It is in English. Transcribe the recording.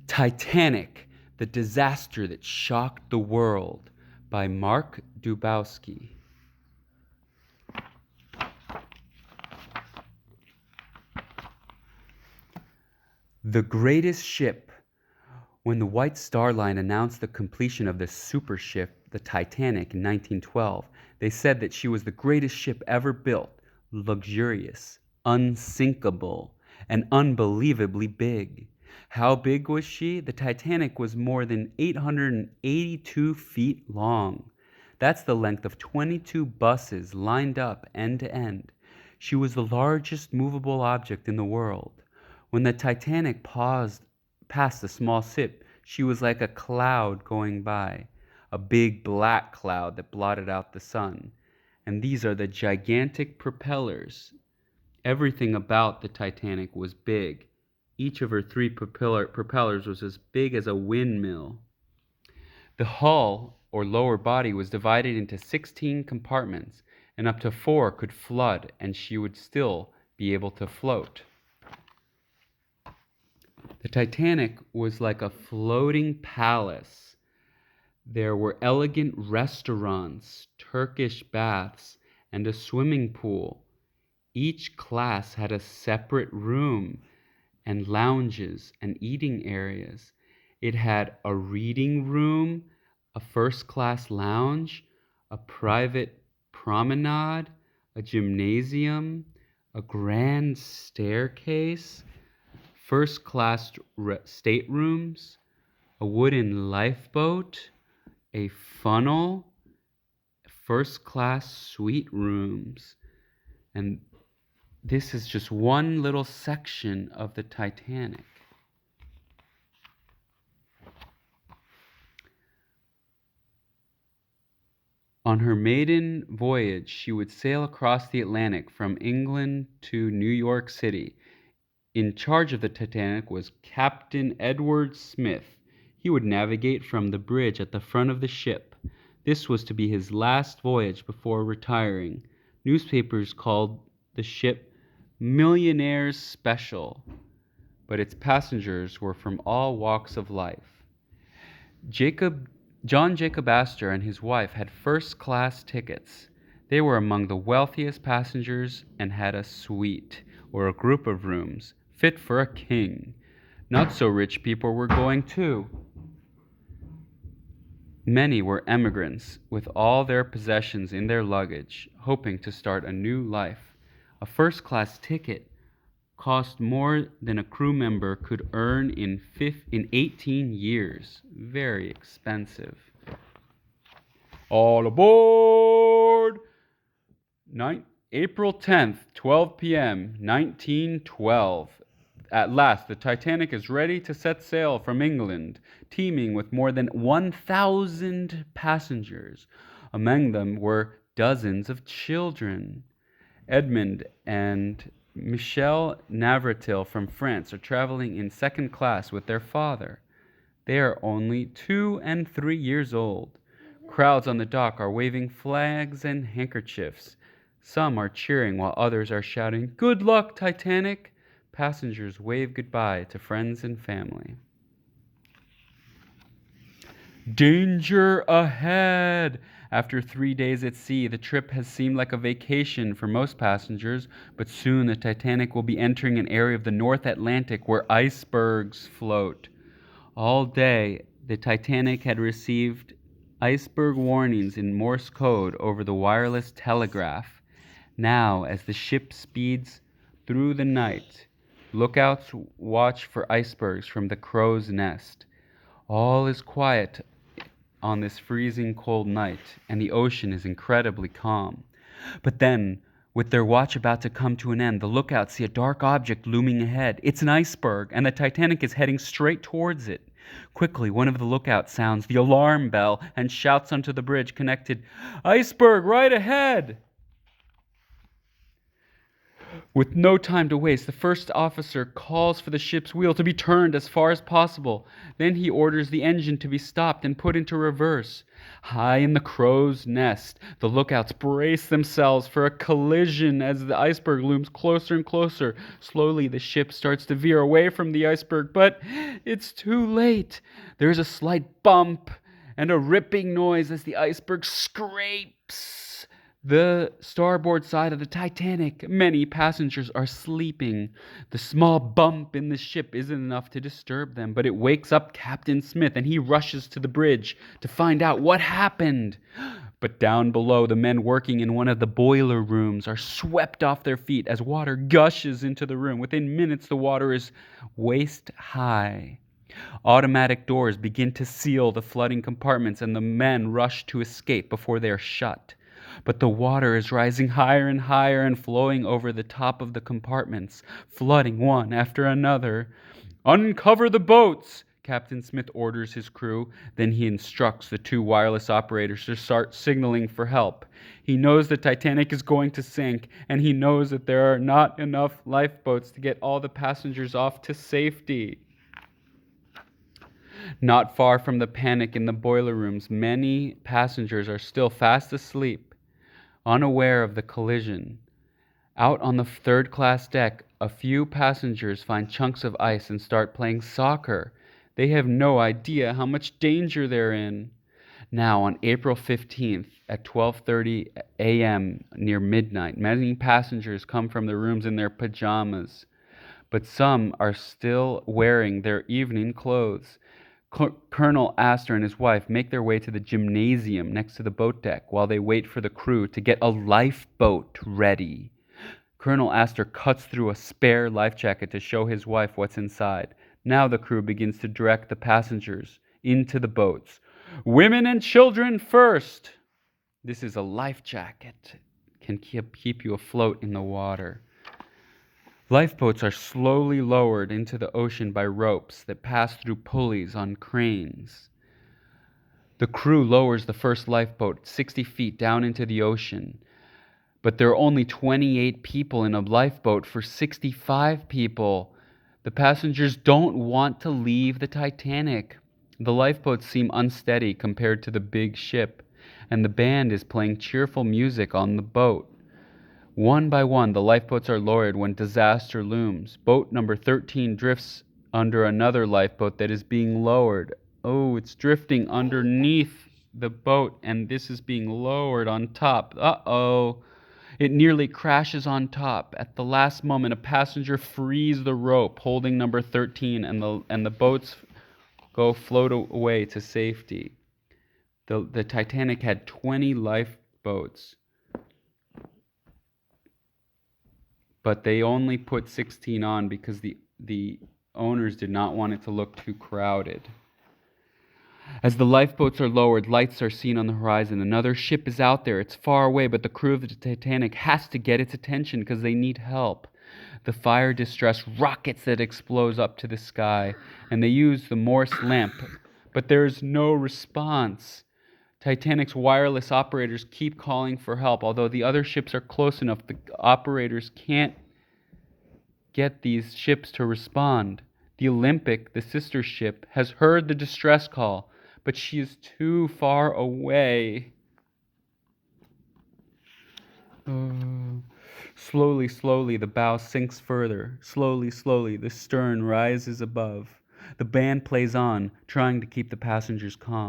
Titanic, The Disaster That Shocked the World by Mark Dubowski. The greatest ship. When the White Star Line announced the completion of the super ship, the Titanic, in 1912, they said that she was the greatest ship ever built, luxurious, unsinkable, and unbelievably big. How big was she? The Titanic was more than 882 feet long. That's the length of 22 buses lined up end to end. She was the largest movable object in the world. When the Titanic paused past the small ship, she was like a cloud going by, a big black cloud that blotted out the sun. And these are the gigantic propellers. Everything about the Titanic was big. Each of her three propellers was as big as a windmill. The hull, or lower body, was divided into 16 compartments, and up to 4 could flood, and she would still be able to float. The Titanic was like a floating palace. There were elegant restaurants, Turkish baths, and a swimming pool. Each class had a separate room and lounges and eating areas. It had a reading room, a first-class lounge, a private promenade, a gymnasium, a grand staircase, first-class staterooms, a wooden lifeboat, a funnel, first-class suite rooms. And this is just one little section of the Titanic. On her maiden voyage, she would sail across the Atlantic from England to New York City. In charge of the Titanic was Captain Edward Smith. He would navigate from the bridge at the front of the ship. This was to be his last voyage before retiring. Newspapers called the ship Millionaire's Special, but its passengers were from all walks of life. John Jacob Astor and his wife had first-class tickets. They were among the wealthiest passengers and had a suite, or a group of rooms, fit for a king. Not so rich people were going too. Many were emigrants with all their possessions in their luggage, hoping to start a new life. A first-class ticket cost more than a crew member could earn in 18 years. Very expensive. All aboard! April 10th, 12 p.m., 1912. At last, the Titanic is ready to set sail from England, teeming with more than 1,000 passengers. Among them were dozens of children. Edmund and Michel Navratil from France are traveling in second class with their father. They are only 2 and 3 years old. Crowds on the dock are waving flags and handkerchiefs. Some are cheering while others are shouting, "Good luck, Titanic!" Passengers wave goodbye to friends and family. Danger ahead! After 3 days at sea, the trip has seemed like a vacation for most passengers, but soon the Titanic will be entering an area of the North Atlantic where icebergs float. All day, the Titanic had received iceberg warnings in Morse code over the wireless telegraph. Now, as the ship speeds through the night, lookouts watch for icebergs from the crow's nest. All is quiet on this freezing cold night, and the ocean is incredibly calm. But then, with their watch about to come to an end, the lookouts see a dark object looming ahead. It's an iceberg, and the Titanic is heading straight towards it. Quickly, one of the lookouts sounds the alarm bell and shouts onto the bridge connected, "Iceberg right ahead!" With no time to waste, the first officer calls for the ship's wheel to be turned as far as possible. Then he orders the engine to be stopped and put into reverse. High in the crow's nest, the lookouts brace themselves for a collision as the iceberg looms closer and closer. Slowly, the ship starts to veer away from the iceberg, but it's too late. There's a slight bump and a ripping noise as the iceberg scrapes the starboard side of the Titanic. Many passengers are sleeping. The small bump in the ship isn't enough to disturb them, but it wakes up Captain Smith, and he rushes to the bridge to find out what happened. But down below, the men working in one of the boiler rooms are swept off their feet as water gushes into the room. Within minutes, the water is waist high. Automatic doors begin to seal the flooding compartments, and the men rush to escape before they are shut. But the water is rising higher and higher and flowing over the top of the compartments, flooding one after another. "Uncover the boats!" Captain Smith orders his crew. Then he instructs the two wireless operators to start signaling for help. He knows the Titanic is going to sink, and he knows that there are not enough lifeboats to get all the passengers off to safety. Not far from the panic in the boiler rooms, many passengers are still fast asleep, unaware of the collision. Out on the third-class deck, a few passengers find chunks of ice and start playing soccer. They have no idea how much danger they're in. Now, on April 15th at 12:30 a.m. near midnight, many passengers come from their rooms in their pajamas, but some are still wearing their evening clothes. Colonel Astor and his wife make their way to the gymnasium next to the boat deck while they wait for the crew to get a lifeboat ready. Colonel Astor cuts through a spare life jacket to show his wife what's inside. Now the crew begins to direct the passengers into the boats. "Women and children first!" This is a life jacket. It can keep you afloat in the water. Lifeboats are slowly lowered into the ocean by ropes that pass through pulleys on cranes. The crew lowers the first lifeboat 60 feet down into the ocean, but there are only 28 people in a lifeboat for 65 people. The passengers don't want to leave the Titanic. The lifeboats seem unsteady compared to the big ship, and the band is playing cheerful music on the boat. One by one, the lifeboats are lowered when disaster looms. Boat number 13 drifts under another lifeboat that is being lowered. Oh, it's drifting underneath the boat, and this is being lowered on top. Uh-oh. It nearly crashes on top. At the last moment, a passenger frees the rope holding number 13, and the boats float away to safety. The Titanic had 20 lifeboats, but they only put 16 on because the owners did not want it to look too crowded. As the lifeboats are lowered, lights are seen on the horizon. Another ship is out there. It's far away, but the crew of the Titanic has to get its attention because they need help. The fire distress rockets that explode up to the sky, and they use the Morse lamp, but there is no response. Titanic's wireless operators keep calling for help. Although the other ships are close enough, the operators can't get these ships to respond. The Olympic, the sister ship, has heard the distress call, but she is too far away. Slowly, the bow sinks further. Slowly, the stern rises above. The band plays on, trying to keep the passengers calm.